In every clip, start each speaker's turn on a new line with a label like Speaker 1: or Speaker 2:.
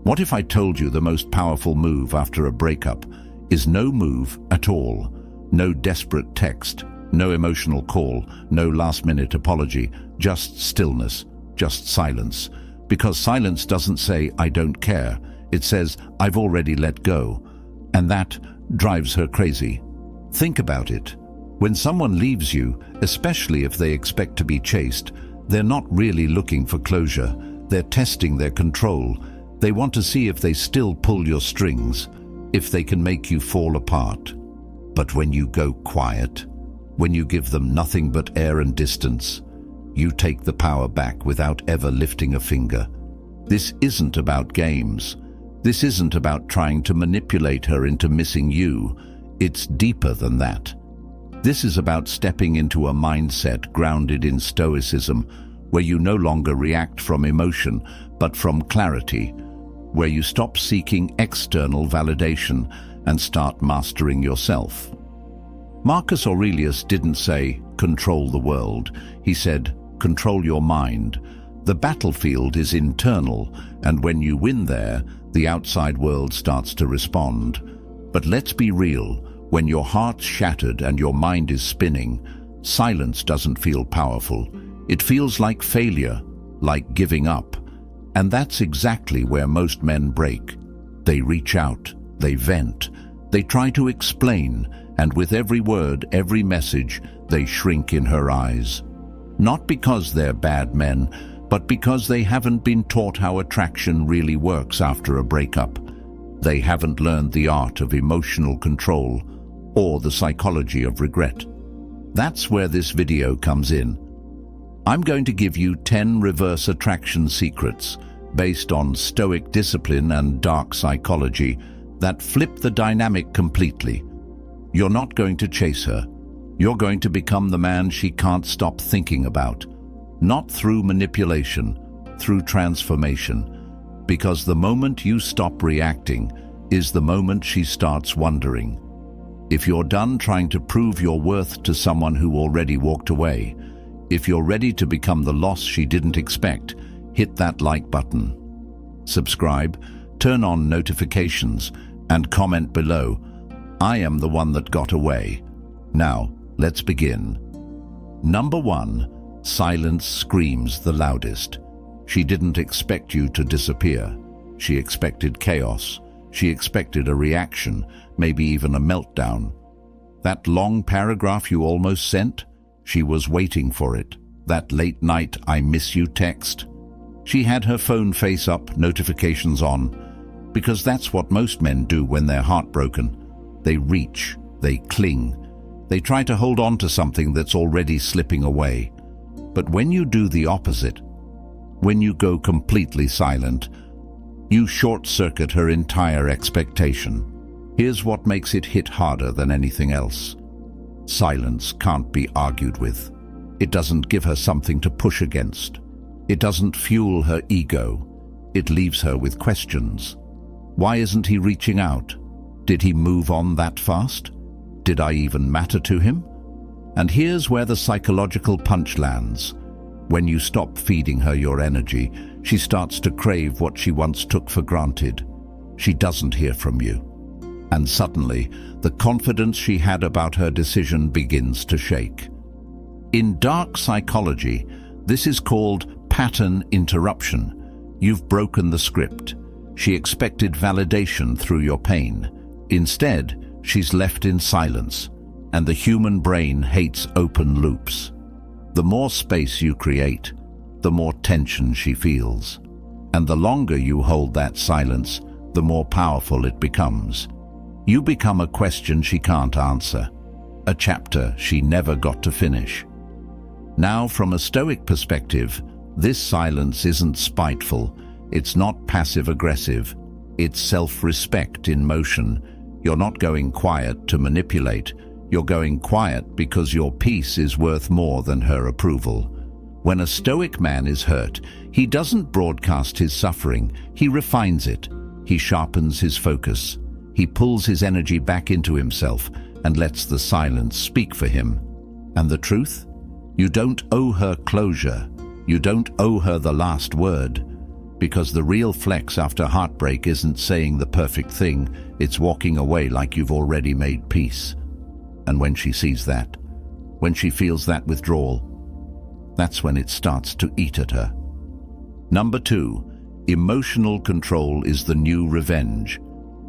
Speaker 1: What if I told you the most powerful move after a breakup is no move at all? No desperate text, no emotional call, no last-minute apology, just stillness, just silence. Because silence doesn't say, "I don't care." It says, "I've already let go." And that drives her crazy. Think about it. When someone leaves you, especially if they expect to be chased, they're not really looking for closure. They're testing their control. They want to see if they still pull your strings, if they can make you fall apart. But when you go quiet, when you give them nothing but air and distance, you take the power back without ever lifting a finger. This isn't about games. This isn't about trying to manipulate her into missing you. It's deeper than that. This is about stepping into a mindset grounded in Stoicism, where you no longer react from emotion, but from clarity, where you stop seeking external validation and start mastering yourself. Marcus Aurelius didn't say, "Control the world." He said, "Control your mind." The battlefield is internal, and when you win there, the outside world starts to respond. But let's be real, when your heart's shattered and your mind is spinning, silence doesn't feel powerful. It feels like failure, like giving up. And that's exactly where most men break. They reach out, they vent, they try to explain, and with every word, every message, they shrink in her eyes. Not because they're bad men, but because they haven't been taught how attraction really works after a breakup. They haven't learned the art of emotional control or the psychology of regret. That's where this video comes in. I'm going to give you 10 reverse attraction secrets based on Stoic discipline and dark psychology that flip the dynamic completely. You're not going to chase her. You're going to become the man she can't stop thinking about. Not through manipulation, through transformation. Because the moment you stop reacting is the moment she starts wondering. If you're done trying to prove your worth to someone who already walked away, if you're ready to become the loss she didn't expect, hit that like button. Subscribe, turn on notifications, and comment below, "I am the one that got away." Now, let's begin. Number 1. Silence screams the loudest. She didn't expect you to disappear. She expected chaos. She expected a reaction, maybe even a meltdown. That long paragraph you almost sent? She was waiting for it. That late night "I miss you" text? She had her phone face up, notifications on, because that's what most men do when they're heartbroken. They reach, they cling, they try to hold on to something that's already slipping away. But when you do the opposite, when you go completely silent, you short-circuit her entire expectation. Here's what makes it hit harder than anything else. Silence can't be argued with. It doesn't give her something to push against. It doesn't fuel her ego. It leaves her with questions. Why isn't he reaching out? Did he move on that fast? Did I even matter to him? And here's where the psychological punch lands. When you stop feeding her your energy, she starts to crave what she once took for granted. She doesn't hear from you. And suddenly, the confidence she had about her decision begins to shake. In dark psychology, this is called pattern interruption. You've broken the script. She expected validation through your pain. Instead, she's left in silence, and the human brain hates open loops. The more space you create, the more tension she feels. And the longer you hold that silence, the more powerful it becomes. You become a question she can't answer, a chapter she never got to finish. Now, from a Stoic perspective, this silence isn't spiteful, it's not passive-aggressive, it's self-respect in motion. You're not going quiet to manipulate, you're going quiet because your peace is worth more than her approval. When a Stoic man is hurt, he doesn't broadcast his suffering, he refines it. He sharpens his focus. He pulls his energy back into himself and lets the silence speak for him. And the truth? You don't owe her closure. You don't owe her the last word. Because the real flex after heartbreak isn't saying the perfect thing, it's walking away like you've already made peace. And when she sees that, when she feels that withdrawal, that's when it starts to eat at her. Number 2, emotional control is the new revenge.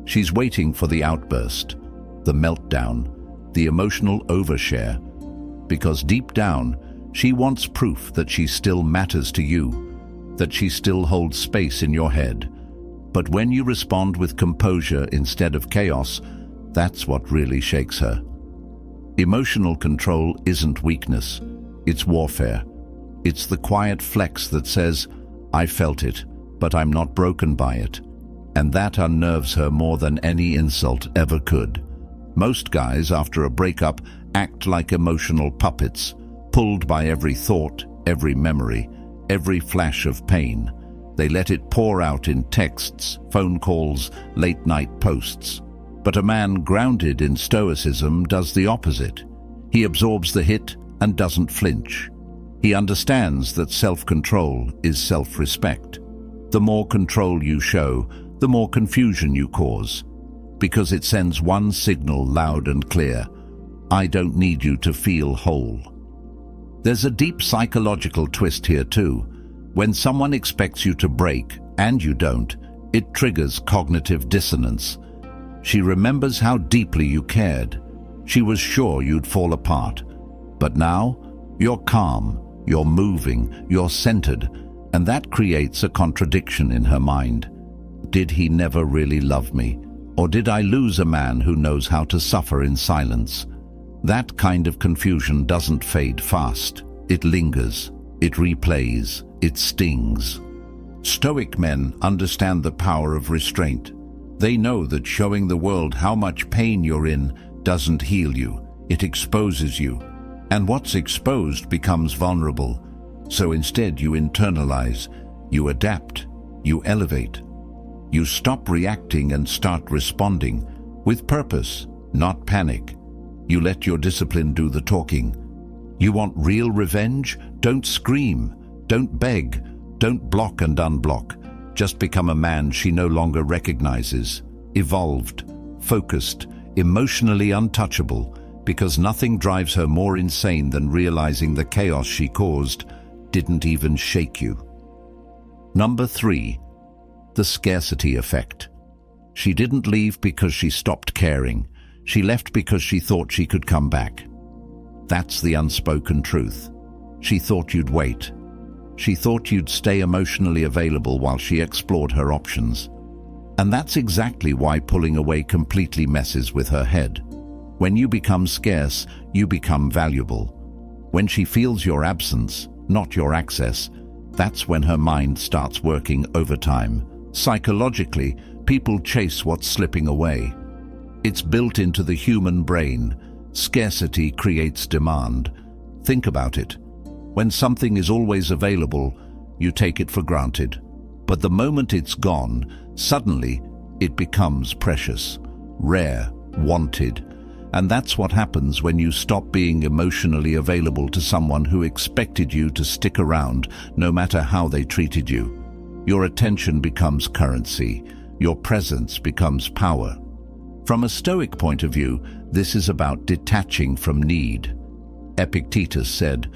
Speaker 1: She's waiting for the outburst, the meltdown, the emotional overshare, because deep down, she wants proof that she still matters to you, that she still holds space in your head. But when you respond with composure instead of chaos, that's what really shakes her. Emotional control isn't weakness, it's warfare. It's the quiet flex that says, I felt it, but I'm not broken by it. And that unnerves her more than any insult ever could. Most guys, after a breakup, act like emotional puppets, pulled by every thought, every memory, every flash of pain. They let it pour out in texts, phone calls, late-night posts. But a man grounded in Stoicism does the opposite. He absorbs the hit and doesn't flinch. He understands that self-control is self-respect. The more control you show, the more confusion you cause, because it sends one signal loud and clear: I don't need you to feel whole. There's a deep psychological twist here too. When someone expects you to break, and you don't, it triggers cognitive dissonance. She remembers how deeply you cared. She was sure you'd fall apart. But now, you're calm, you're moving, you're centered, and that creates a contradiction in her mind. Did he never really love me? Or did I lose a man who knows how to suffer in silence? That kind of confusion doesn't fade fast. It lingers, it replays, it stings. Stoic men understand the power of restraint. They know that showing the world how much pain you're in doesn't heal you, it exposes you. And what's exposed becomes vulnerable. So instead you internalize, you adapt, you elevate. You stop reacting and start responding, with purpose, not panic. You let your discipline do the talking. You want real revenge? Don't scream, don't beg, don't block and unblock. Just become a man she no longer recognizes, evolved, focused, emotionally untouchable, because nothing drives her more insane than realizing the chaos she caused didn't even shake you. Number 3, the scarcity effect. She didn't leave because she stopped caring. She left because she thought she could come back. That's the unspoken truth. She thought you'd wait. She thought you'd stay emotionally available while she explored her options. And that's exactly why pulling away completely messes with her head. When you become scarce, you become valuable. When she feels your absence, not your access, that's when her mind starts working overtime. Psychologically, people chase what's slipping away. It's built into the human brain. Scarcity creates demand. Think about it. When something is always available, you take it for granted. But the moment it's gone, suddenly it becomes precious, rare, wanted. And that's what happens when you stop being emotionally available to someone who expected you to stick around no matter how they treated you. Your attention becomes currency. Your presence becomes power. From a Stoic point of view, this is about detaching from need. Epictetus said,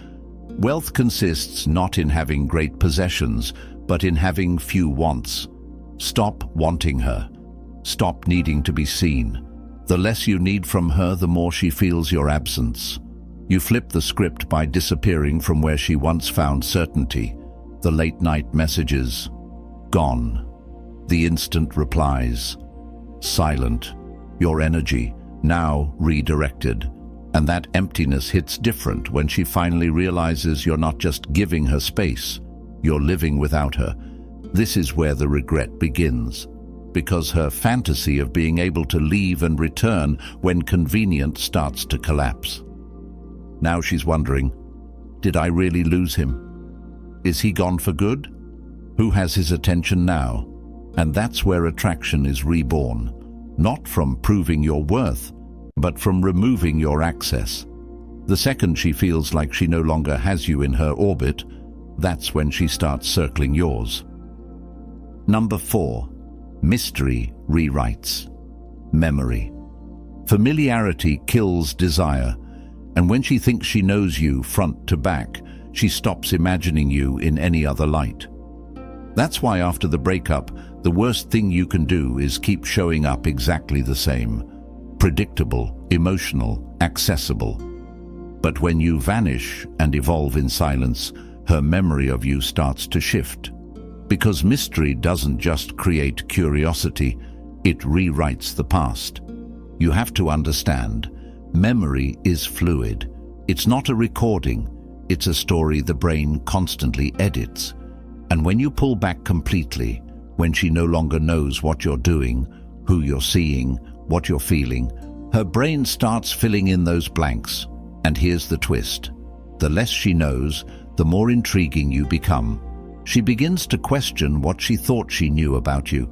Speaker 1: "Wealth consists not in having great possessions, but in having few wants." Stop wanting her. Stop needing to be seen. The less you need from her, the more she feels your absence. You flip the script by disappearing from where she once found certainty. The late-night messages, gone. The instant replies, silent. Your energy, now redirected. And that emptiness hits different when she finally realizes you're not just giving her space, you're living without her. This is where the regret begins, because her fantasy of being able to leave and return when convenient starts to collapse. Now she's wondering, did I really lose him? Is he gone for good? Who has his attention now? And that's where attraction is reborn, not from proving your worth, but from removing your access. The second she feels like she no longer has you in her orbit, that's when she starts circling yours. Number 4. Mystery rewrites. Memory. Familiarity kills desire, and when she thinks she knows you front to back, she stops imagining you in any other light. That's why after the breakup, the worst thing you can do is keep showing up exactly the same. Predictable, emotional, accessible. But when you vanish and evolve in silence, her memory of you starts to shift. Because mystery doesn't just create curiosity, it rewrites the past. You have to understand, memory is fluid. It's not a recording, it's a story the brain constantly edits. And when you pull back completely, when she no longer knows what you're doing, who you're seeing, what you're feeling, her brain starts filling in those blanks. And here's the twist. The less she knows, the more intriguing you become. She begins to question what she thought she knew about you.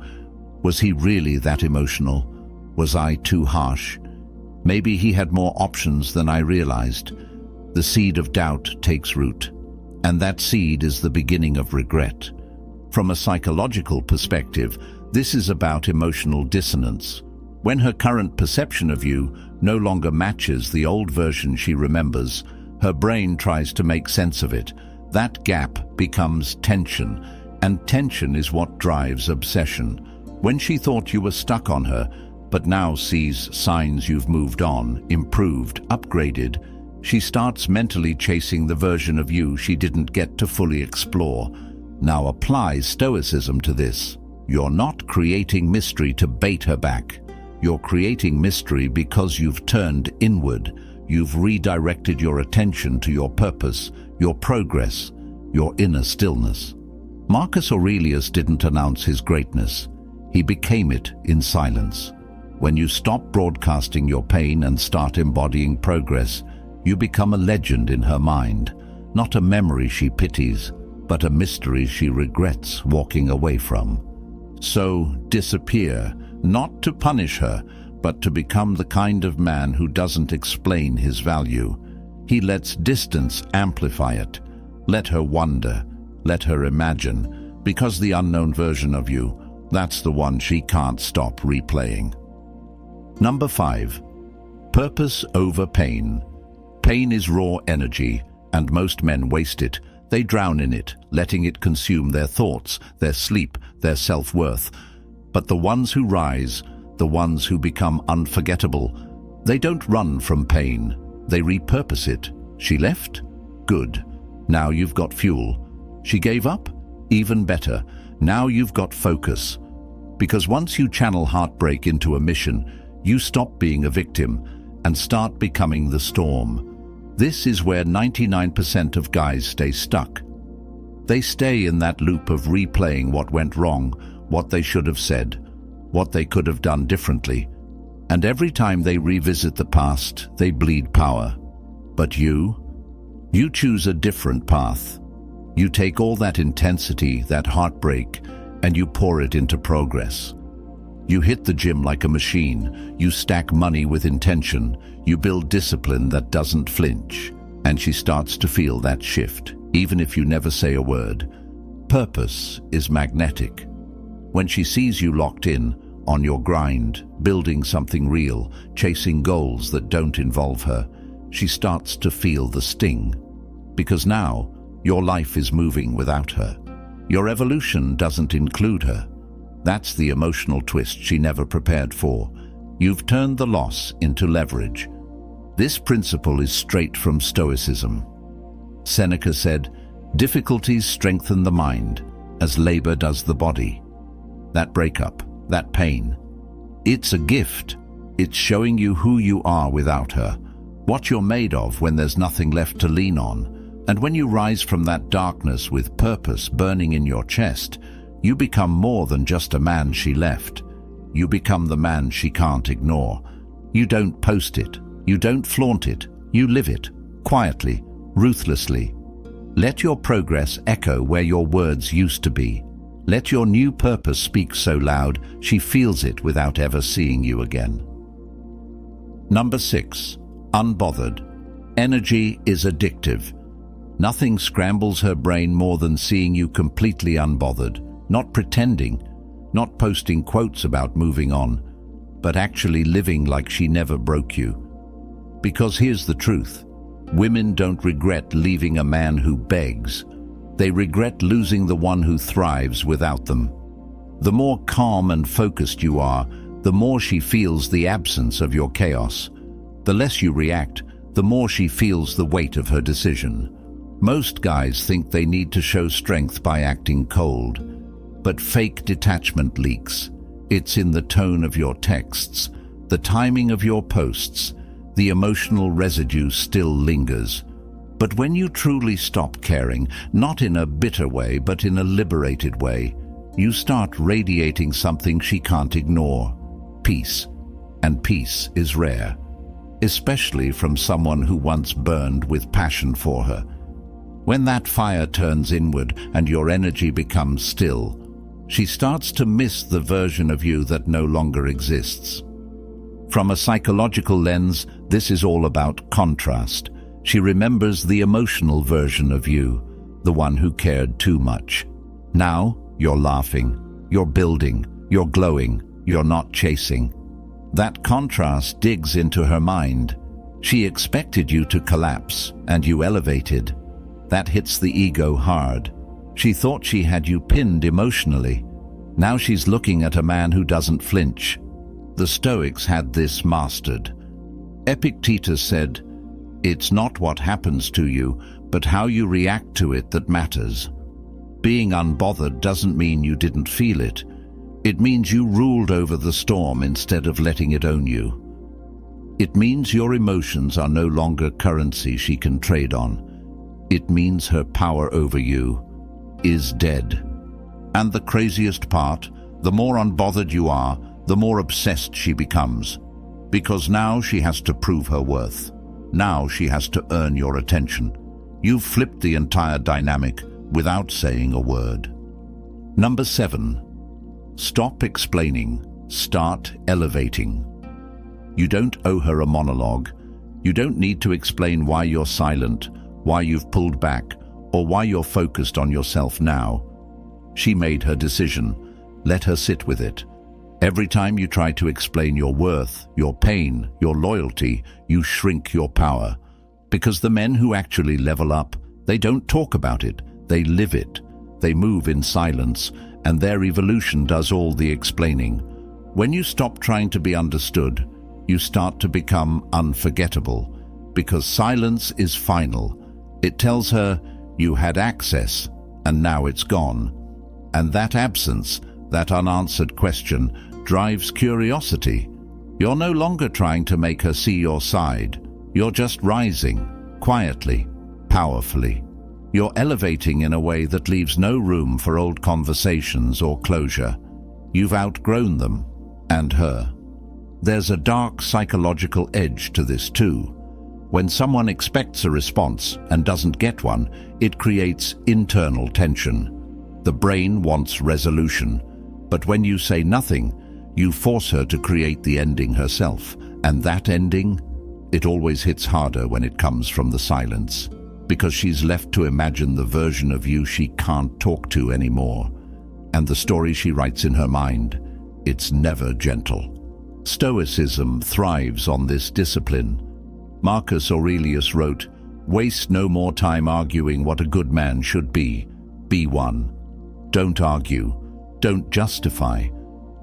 Speaker 1: Was he really that emotional? Was I too harsh? Maybe he had more options than I realized. The seed of doubt takes root. And that seed is the beginning of regret. From a psychological perspective, this is about emotional dissonance. When her current perception of you no longer matches the old version she remembers, her brain tries to make sense of it. That gap becomes tension, and tension is what drives obsession. When she thought you were stuck on her, but now sees signs you've moved on, improved, upgraded, she starts mentally chasing the version of you she didn't get to fully explore. Now apply Stoicism to this. You're not creating mystery to bait her back. You're creating mystery because you've turned inward. You've redirected your attention to your purpose, your progress, your inner stillness. Marcus Aurelius didn't announce his greatness. He became it in silence. When you stop broadcasting your pain and start embodying progress, you become a legend in her mind, not a memory she pities, but a mystery she regrets walking away from. So disappear, not to punish her, but to become the kind of man who doesn't explain his value. He lets distance amplify it. Let her wonder, let her imagine, because the unknown version of you, that's the one she can't stop replaying. Number 5. Purpose over pain. Pain is raw energy, and most men waste it. They drown in it, letting it consume their thoughts, their sleep, their self-worth. But the ones who rise, the ones who become unforgettable, they don't run from pain. They repurpose it. She left? Good. Now you've got fuel. She gave up? Even better. Now you've got focus. Because once you channel heartbreak into a mission, you stop being a victim and start becoming the storm. This is where 99% of guys stay stuck. They stay in that loop of replaying what went wrong, what they should have said, what they could have done differently. And every time they revisit the past, they bleed power. But you choose a different path. You take all that intensity, that heartbreak, and you pour it into progress. You hit the gym like a machine. You stack money with intention. You build discipline that doesn't flinch. And she starts to feel that shift, even if you never say a word. Purpose is magnetic. When she sees you locked in, on your grind, building something real, chasing goals that don't involve her, she starts to feel the sting. Because now, your life is moving without her. Your evolution doesn't include her. That's the emotional twist she never prepared for. You've turned the loss into leverage. This principle is straight from Stoicism. Seneca said, "Difficulties strengthen the mind, as labor does the body." That breakup, that pain, it's a gift. It's showing you who you are without her, what you're made of when there's nothing left to lean on. And when you rise from that darkness with purpose burning in your chest, you become more than just a man she left. You become the man she can't ignore. You don't post it. You don't flaunt it. You live it, quietly, ruthlessly. Let your progress echo where your words used to be. Let your new purpose speak so loud she feels it without ever seeing you again. Number 6. Unbothered. Energy is addictive. Nothing scrambles her brain more than seeing you completely unbothered. not pretending, not posting quotes about moving on, but actually living like she never broke you. Because here's the truth. Women don't regret leaving a man who begs. They regret losing the one who thrives without them. The more calm and focused you are, the more she feels the absence of your chaos. The less you react, the more she feels the weight of her decision. Most guys think they need to show strength by acting cold, but fake detachment leaks. It's in the tone of your texts, the timing of your posts. The emotional residue still lingers. But when you truly stop caring, not in a bitter way, but in a liberated way, you start radiating something she can't ignore: peace. And peace is rare, especially from someone who once burned with passion for her. When that fire turns inward and your energy becomes still, she starts to miss the version of you that no longer exists. From a psychological lens, this is all about contrast. She remembers the emotional version of you, the one who cared too much. Now, you're laughing, you're building, you're glowing, you're not chasing. That contrast digs into her mind. She expected you to collapse, and you elevated. That hits the ego hard. She thought she had you pinned emotionally. Now she's looking at a man who doesn't flinch. The Stoics had this mastered. Epictetus said, "It's not what happens to you, but how you react to it that matters." Being unbothered doesn't mean you didn't feel it. It means you ruled over the storm instead of letting it own you. It means your emotions are no longer currency she can trade on. It means her power over you is dead. And the craziest part, the more unbothered you are, the more obsessed she becomes. Because now she has to prove her worth. Now she has to earn your attention. You've flipped the entire dynamic without saying a word. Number 7. Stop explaining. Start elevating. You don't owe her a monologue. You don't need to explain why you're silent, why you've pulled back, or why you're focused on yourself now. She made her decision. Let her sit with it. Every time you try to explain your worth, your pain, your loyalty, you shrink your power. Because the men who actually level up, they don't talk about it, they live it. They move in silence, and their evolution does all the explaining. When you stop trying to be understood, you start to become unforgettable. Because silence is final. It tells her, you had access, and now it's gone. And that absence, that unanswered question, drives curiosity. You're no longer trying to make her see your side. You're just rising, quietly, powerfully. You're elevating in a way that leaves no room for old conversations or closure. You've outgrown them, and her. There's a dark psychological edge to this too. When someone expects a response and doesn't get one, it creates internal tension. The brain wants resolution, but when you say nothing, you force her to create the ending herself, and that ending, it always hits harder when it comes from the silence, because she's left to imagine the version of you she can't talk to anymore. And the story she writes in her mind, it's never gentle. Stoicism thrives on this discipline. Marcus Aurelius wrote, "Waste no more time arguing what a good man should be. Be one. Don't argue. Don't justify.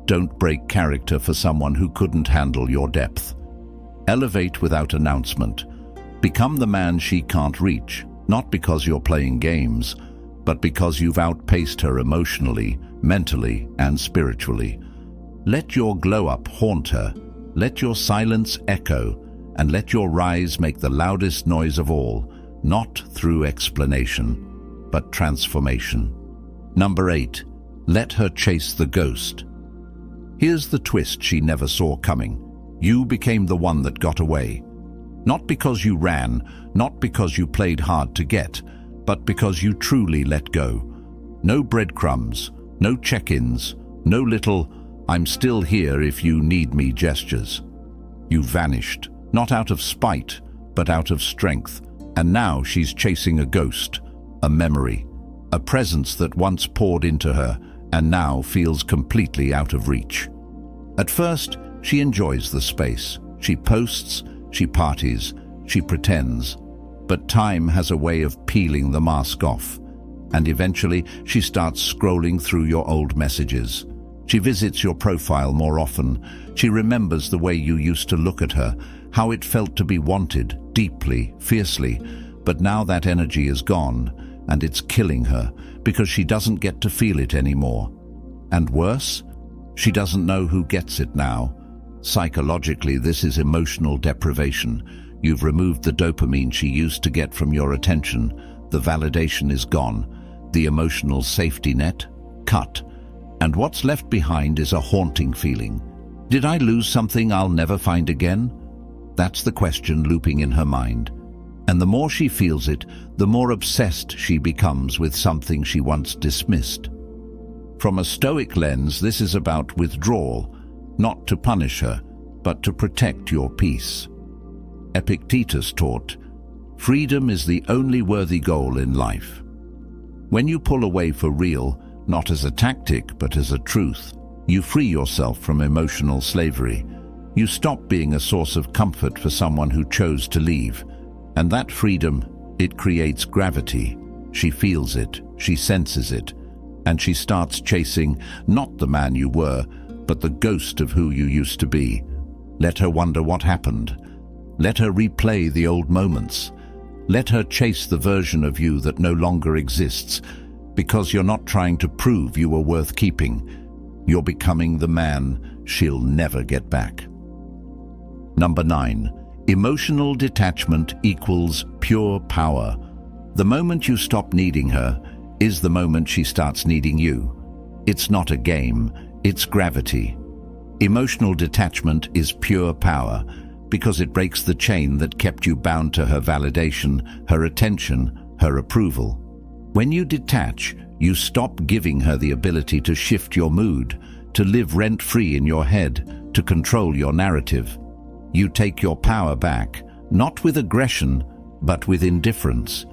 Speaker 1: Don't break character for someone who couldn't handle your depth. Elevate without announcement. Become the man she can't reach, not because you're playing games, but because you've outpaced her emotionally, mentally, and spiritually. Let your glow-up haunt her. Let your silence echo, and let your rise make the loudest noise of all, not through explanation, but transformation." Number 8. Let her chase the ghost. Here's the twist she never saw coming. You became the one that got away. Not because you ran, not because you played hard to get, but because you truly let go. No breadcrumbs, no check-ins, no little, "I'm still here if you need me" gestures. You vanished, not out of spite, but out of strength. And now she's chasing a ghost, a memory, a presence that once poured into her and now feels completely out of reach. At first, she enjoys the space. She posts, she parties, she pretends. But time has a way of peeling the mask off, and eventually she starts scrolling through your old messages. She visits your profile more often. She remembers the way you used to look at her, how it felt to be wanted, deeply, fiercely. But now that energy is gone, and it's killing her, because she doesn't get to feel it anymore. And worse, she doesn't know who gets it now. Psychologically, this is emotional deprivation. You've removed the dopamine she used to get from your attention. The validation is gone. The emotional safety net, cut. And what's left behind is a haunting feeling. Did I lose something I'll never find again? That's the question looping in her mind. And the more she feels it, the more obsessed she becomes with something she once dismissed. From a Stoic lens, this is about withdrawal, not to punish her, but to protect your peace. Epictetus taught, "Freedom is the only worthy goal in life." When you pull away for real, not as a tactic but as a truth, you free yourself from emotional slavery. You stop being a source of comfort for someone who chose to leave. And that freedom, it creates gravity. She feels it, she senses it, and she starts chasing not the man you were, but the ghost of who you used to be. Let her wonder what happened. Let her replay the old moments. Let her chase the version of you that no longer exists, because you're not trying to prove you were worth keeping. You're becoming the man she'll never get back. Number 9. Emotional detachment equals pure power. The moment you stop needing her is the moment she starts needing you. It's not a game, it's gravity. Emotional detachment is pure power because it breaks the chain that kept you bound to her validation, her attention, her approval. When you detach, you stop giving her the ability to shift your mood, to live rent-free in your head, to control your narrative. You take your power back, not with aggression, but with indifference.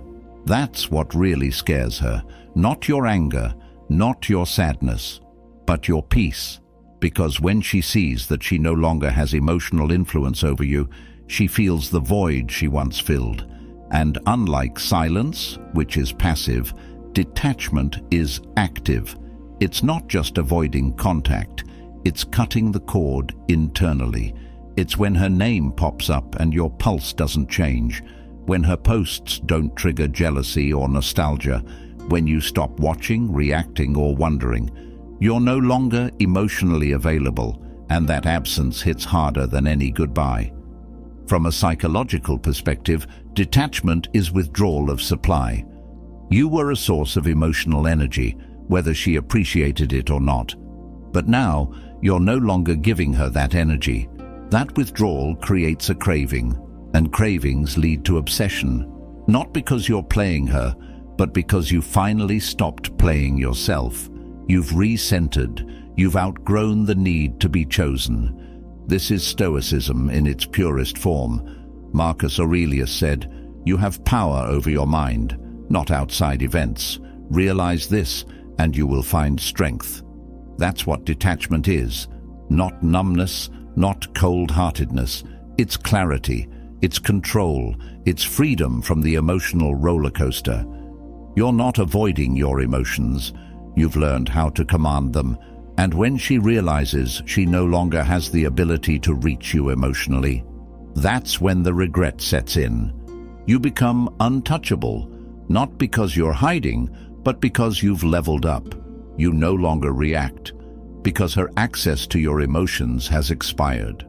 Speaker 1: That's what really scares her. Not your anger, not your sadness, but your peace. Because when she sees that she no longer has emotional influence over you, she feels the void she once filled. And unlike silence, which is passive, detachment is active. It's not just avoiding contact, it's cutting the cord internally. It's when her name pops up and your pulse doesn't change, when her posts don't trigger jealousy or nostalgia, when you stop watching, reacting, or wondering. You're no longer emotionally available, and that absence hits harder than any goodbye. From a psychological perspective, detachment is withdrawal of supply. You were a source of emotional energy, whether she appreciated it or not. But now, you're no longer giving her that energy. That withdrawal creates a craving, and cravings lead to obsession, not because you're playing her, but because you finally stopped playing yourself. You've recentered, you've outgrown the need to be chosen. This is Stoicism in its purest form. Marcus Aurelius said, "You have power over your mind, not outside events. Realize this, and you will find strength." That's what detachment is, not numbness, not cold-heartedness. It's clarity, it's control, it's freedom from the emotional roller coaster. You're not avoiding your emotions. You've learned how to command them. And when she realizes she no longer has the ability to reach you emotionally, that's when the regret sets in. You become untouchable, not because you're hiding, but because you've leveled up. You no longer react, because her access to your emotions has expired.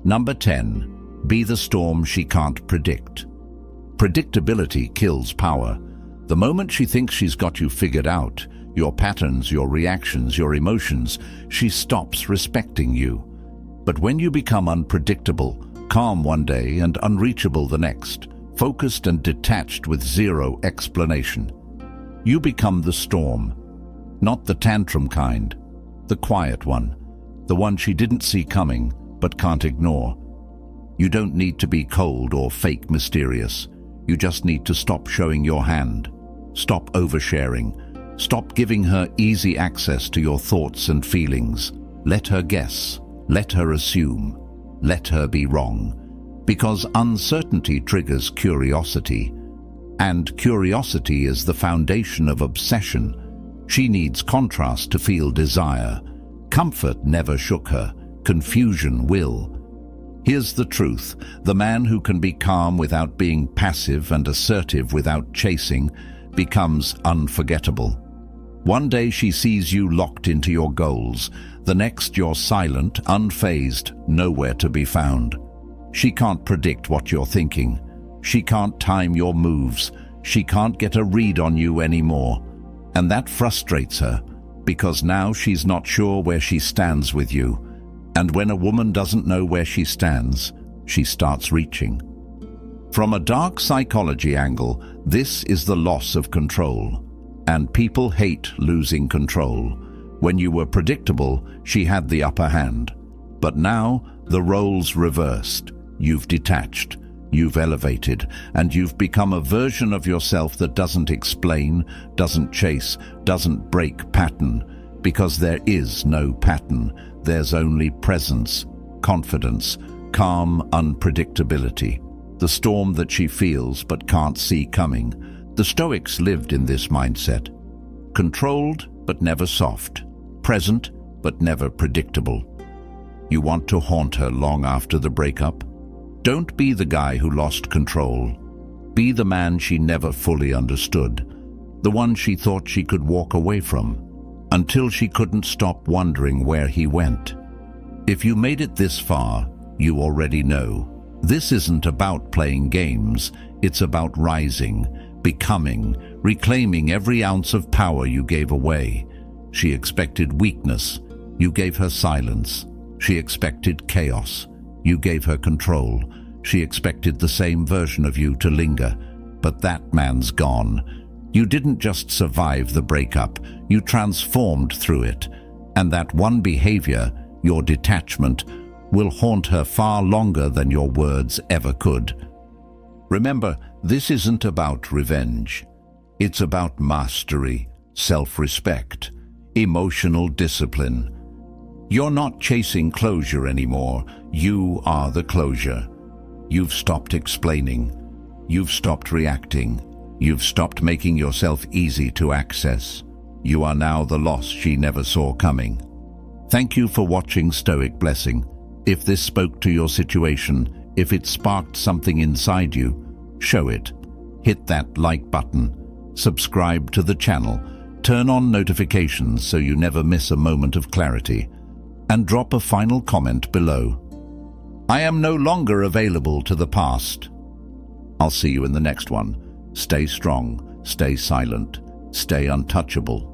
Speaker 1: Number 10. Be the storm she can't predict. Predictability kills power. The moment she thinks she's got you figured out, your patterns, your reactions, your emotions, she stops respecting you. But when you become unpredictable, calm one day and unreachable the next, focused and detached with zero explanation, you become the storm. Not the tantrum kind, the quiet one, the one she didn't see coming but can't ignore. You don't need to be cold or fake mysterious. You just need to stop showing your hand, stop oversharing, Stop giving her easy access to your thoughts and feelings. Let her guess. Let her assume. Let her be wrong. Because uncertainty triggers curiosity. And curiosity is the foundation of obsession. She needs contrast to feel desire. Comfort never shook her. Confusion will. Here's the truth. The man who can be calm without being passive and assertive without chasing becomes unforgettable. One day she sees you locked into your goals. The next you're silent, unfazed, nowhere to be found. She can't predict what you're thinking. She can't time your moves. She can't get a read on you anymore. And that frustrates her, because now she's not sure where she stands with you. And when a woman doesn't know where she stands, she starts reaching. From a dark psychology angle, this is the loss of control. And people hate losing control. When you were predictable, she had the upper hand. But now, the roles reversed. You've detached, you've elevated, and you've become a version of yourself that doesn't explain, doesn't chase, doesn't break pattern. Because there is no pattern. There's only presence, confidence, calm unpredictability. The storm that she feels but can't see coming. The Stoics lived in this mindset. Controlled but never soft. Present but never predictable. You want to haunt her long after the breakup? Don't be the guy who lost control. Be the man she never fully understood. The one she thought she could walk away from, until she couldn't stop wondering where he went. If you made it this far, you already know. This isn't about playing games. It's about rising, becoming, reclaiming every ounce of power you gave away. She expected weakness. You gave her silence. She expected chaos. You gave her control. She expected the same version of you to linger. But that man's gone. You didn't just survive the breakup. You transformed through it. And that one behavior, your detachment, will haunt her far longer than your words ever could. Remember, this isn't about revenge. It's about mastery, self-respect, emotional discipline. You're not chasing closure anymore. You are the closure. You've stopped explaining. You've stopped reacting. You've stopped making yourself easy to access. You are now the loss she never saw coming. Thank you for watching Stoic Blessing. If this spoke to your situation, if it sparked something inside you, show it. Hit that like button. Subscribe to the channel. Turn on notifications so you never miss a moment of clarity. And drop a final comment below. I am no longer available to the past. I'll see you in the next one. Stay strong, stay silent, stay untouchable.